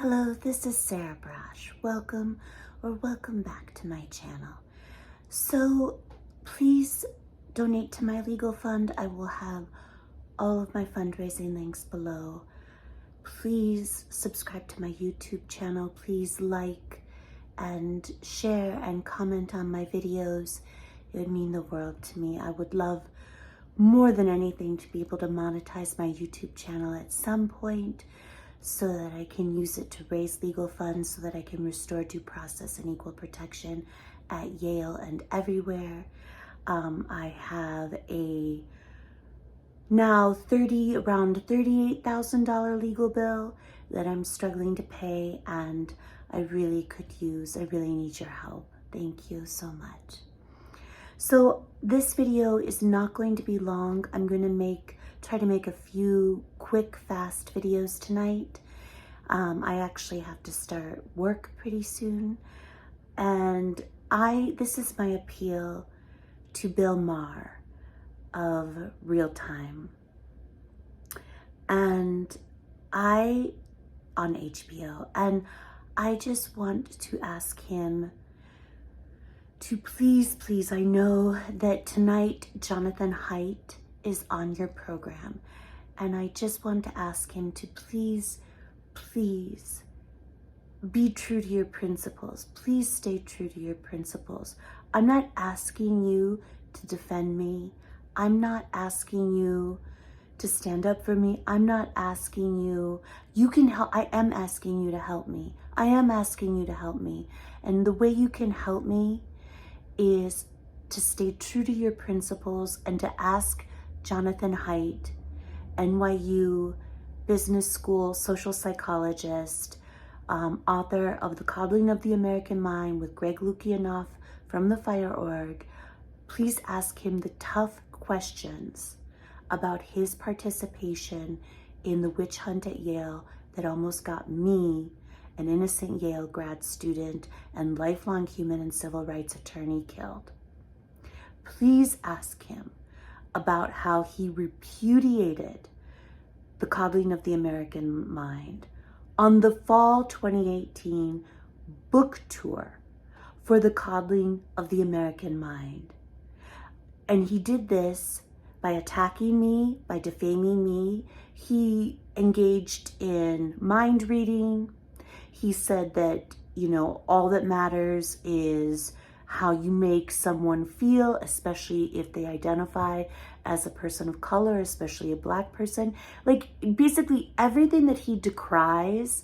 Hello, this is Sarah Brash. Welcome back to my channel. So please donate to my legal fund. I will have all of my fundraising links below. Please subscribe to my YouTube channel. Please like and share and comment on my videos. It would mean the world to me. I would love more than anything to be able to monetize my YouTube channel at some point, so that I can use it to raise legal funds, so that I can restore due process and equal protection at Yale and everywhere. I have a now around $38,000 legal bill that I'm struggling to pay, and I really need your help. Thank you so much. So this video is not going to be long. I'm going to try to make a few quick, fast videos tonight. I actually have to start work pretty soon. And this is my appeal to Bill Maher of Real Time. And on HBO. And I just want to ask him to please, I know that tonight Jonathan Haidt is on your program, and I just want to ask him to please be true to your principles. Please stay true to your principles. I'm not asking you to defend me. I'm not asking you to stand up for me. I'm not asking you can help. I am asking you to help me. I am asking you to help me. And the way you can help me is to stay true to your principles and to ask Jonathan Haidt, NYU business school social psychologist, author of The Coddling of the American Mind with Greg Lukianoff from the Fire Org. Please ask him the tough questions about his participation in the witch hunt at Yale that almost got me, an innocent Yale grad student and lifelong human and civil rights attorney, killed. Please ask him about how he repudiated the coddling of the American mind on the fall 2018 book tour for the coddling of the American mind. And he did this by attacking me, by defaming me. He engaged in mind reading. He said that, all that matters is how you make someone feel, especially if they identify as a person of color, especially a Black person. Like, basically everything that he decries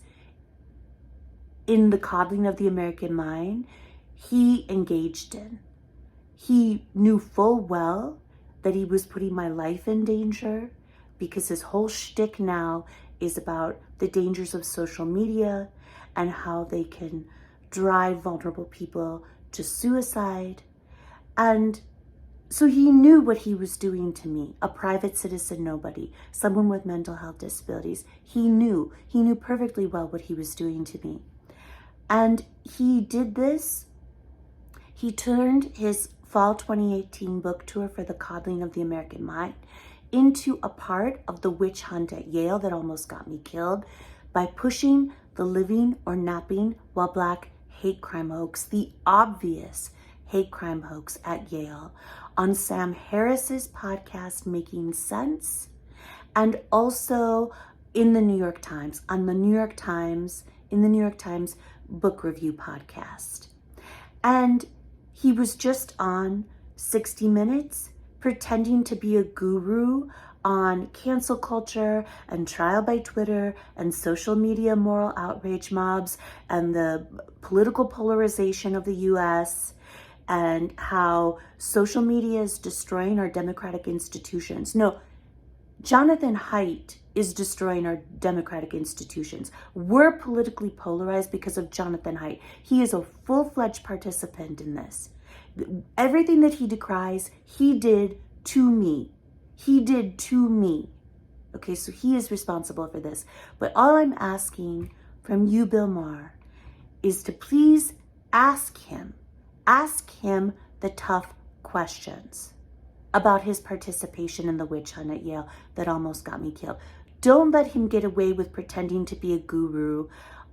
in the coddling of the American mind, he engaged in. He knew full well that he was putting my life in danger, because his whole shtick now is about the dangers of social media and how they can drive vulnerable people to suicide. And so he knew what he was doing to me, a private citizen nobody, someone with mental health disabilities. He knew perfectly well what he was doing to me. And he did this. He turned his fall 2018 book tour for the coddling of the American mind into a part of the witch hunt at Yale that almost got me killed by pushing the living or napping while Black hate crime hoax, the obvious hate crime hoax at Yale, on Sam Harris's podcast, Making Sense, and also in the New York Times, in the New York Times book review podcast. And he was just on 60 Minutes pretending to be a guru on cancel culture and trial by Twitter and social media moral outrage mobs and the political polarization of the US and how social media is destroying our democratic institutions. No, Jonathan Haidt is destroying our democratic institutions. We're politically polarized because of Jonathan Haidt. He is a full-fledged participant in this. Everything that he decries, he did to me. He did to me. Okay, so he is responsible for this. But all I'm asking from you, Bill Maher, is to please ask him the tough questions about his participation in the witch hunt at Yale that almost got me killed. Don't let him get away with pretending to be a guru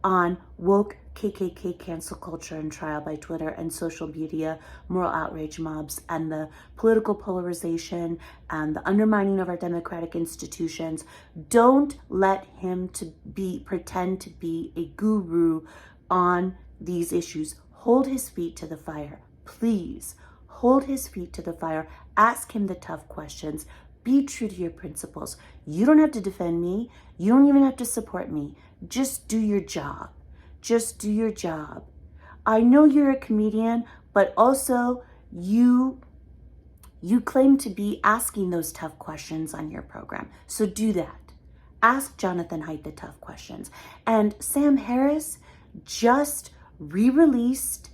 on woke KKK cancel culture and trial by Twitter and social media, moral outrage mobs, and the political polarization and the undermining of our democratic institutions. Don't let him pretend to be a guru on these issues. Hold his feet to the fire, please. Hold his feet to the fire. Ask him the tough questions. Be true to your principles. You don't have to defend me. You don't even have to support me. Just do your job. Just do your job. I know you're a comedian, but also you claim to be asking those tough questions on your program. So do that. Ask Jonathan Haidt the tough questions. And Sam Harris just re-released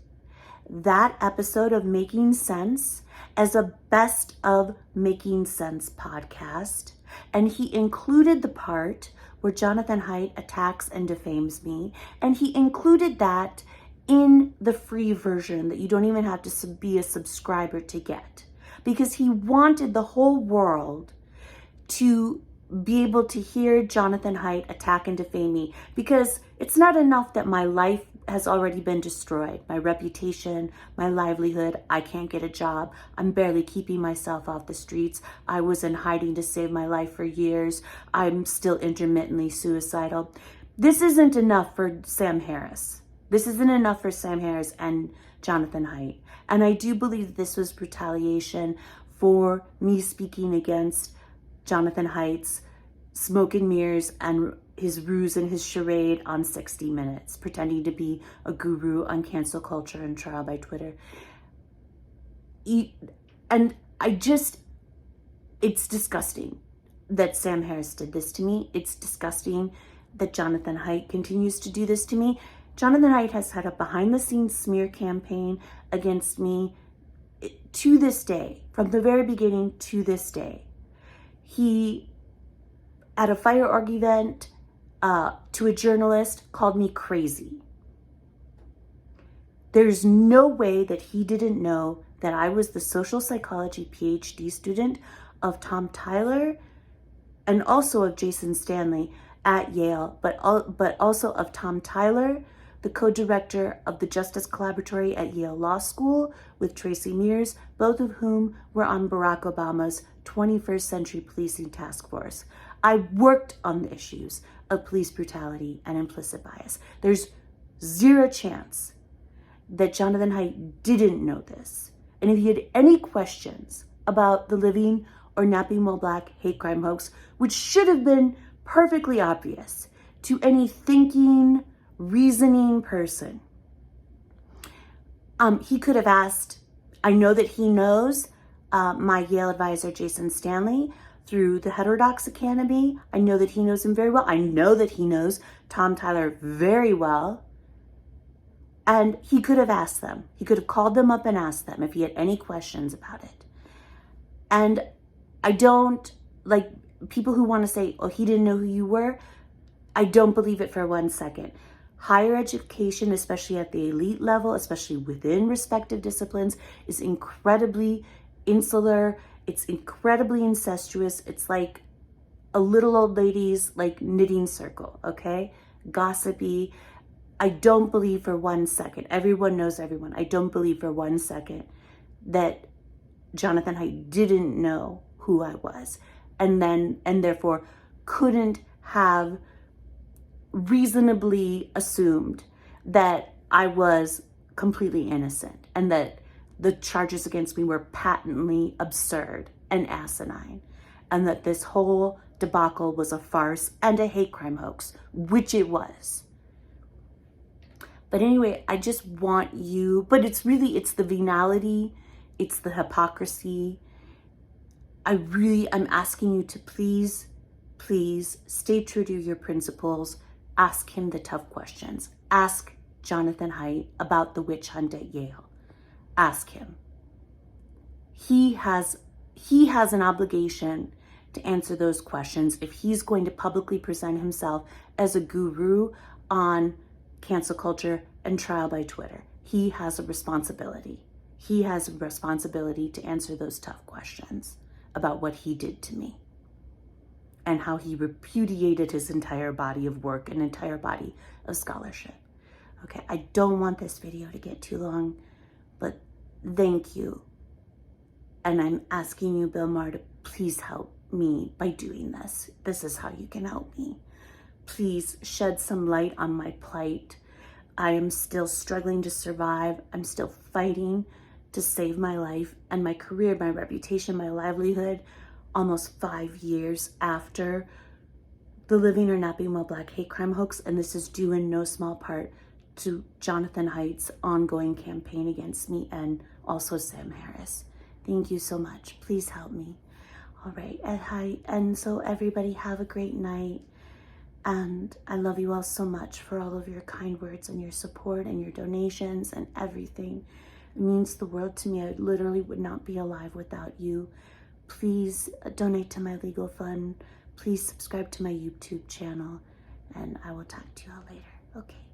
that episode of Making Sense as a best of Making Sense podcast. And he included the part where Jonathan Haidt attacks and defames me. And he included that in the free version that you don't even have to be a subscriber to get. Because he wanted the whole world to be able to hear Jonathan Haidt attack and defame me. Because it's not enough that my life has already been destroyed. My reputation, my livelihood, I can't get a job. I'm barely keeping myself off the streets. I was in hiding to save my life for years. I'm still intermittently suicidal. This isn't enough for Sam Harris. This isn't enough for Sam Harris and Jonathan Haidt. And I do believe this was retaliation for me speaking against Jonathan Haidt's smoke and mirrors and his ruse and his charade on 60 Minutes, pretending to be a guru on cancel culture and trial by Twitter. And it's disgusting that Sam Harris did this to me. It's disgusting that Jonathan Haidt continues to do this to me. Jonathan Haidt has had a behind-the-scenes smear campaign against me to this day, from the very beginning to this day. He, at a fire org event, to a journalist, called me crazy. There's no way that he didn't know that I was the social psychology PhD student of Tom Tyler and also of Jason Stanley at Yale, but also of Tom Tyler, the co-director of the Justice Collaboratory at Yale Law School with Tracy Mears, both of whom were on Barack Obama's 21st Century Policing Task Force. I worked on the issues of police brutality and implicit bias. There's zero chance that Jonathan Haidt didn't know this. And if he had any questions about the Living or Napping While Black hate crime hoax, which should have been perfectly obvious to any thinking, reasoning person, he could have asked. I know that he knows my Yale advisor, Jason Stanley, through the Heterodox Academy. I know that he knows him very well. I know that he knows Tom Tyler very well. And he could have asked them. He could have called them up and asked them if he had any questions about it. And I don't, like, people who want to say, oh, he didn't know who you were. I don't believe it for 1 second. Higher education, especially at the elite level, especially within respective disciplines, is incredibly insular. It's incredibly incestuous. It's like a little old lady's like knitting circle, okay? Gossipy. I don't believe for 1 second. Everyone knows everyone. I don't believe for 1 second that Jonathan Haidt didn't know who I was and therefore couldn't have reasonably assumed that I was completely innocent and that the charges against me were patently absurd and asinine, and that this whole debacle was a farce and a hate crime hoax, which it was. But anyway, I just want you, but it's the venality, it's the hypocrisy. I'm asking you to please stay true to your principles. Ask him the tough questions. Ask Jonathan Haidt about the witch hunt at Yale. Ask him. He has an obligation to answer those questions if he's going to publicly present himself as a guru on cancel culture and trial by Twitter. He has a responsibility. He has a responsibility to answer those tough questions about what he did to me. and how he repudiated his entire body of work and entire body of scholarship. Okay, I don't want this video to get too long, but thank you. And I'm asking you, Bill Maher, to please help me by doing this. This is how you can help me. Please shed some light on my plight. I am still struggling to survive. I'm still fighting to save my life and my career, my reputation, my livelihood, almost 5 years after the Living or Not Being Well Black hate crime hoax. And this is due in no small part to Jonathan Haidt's ongoing campaign against me and also Sam Harris. Thank you so much. Please help me. All right. And so everybody have a great night. And I love you all so much for all of your kind words and your support and your donations and everything. It means the world to me. I literally would not be alive without you. Please donate to my legal fund. Please subscribe to my YouTube channel. And I will talk to you all later. Okay.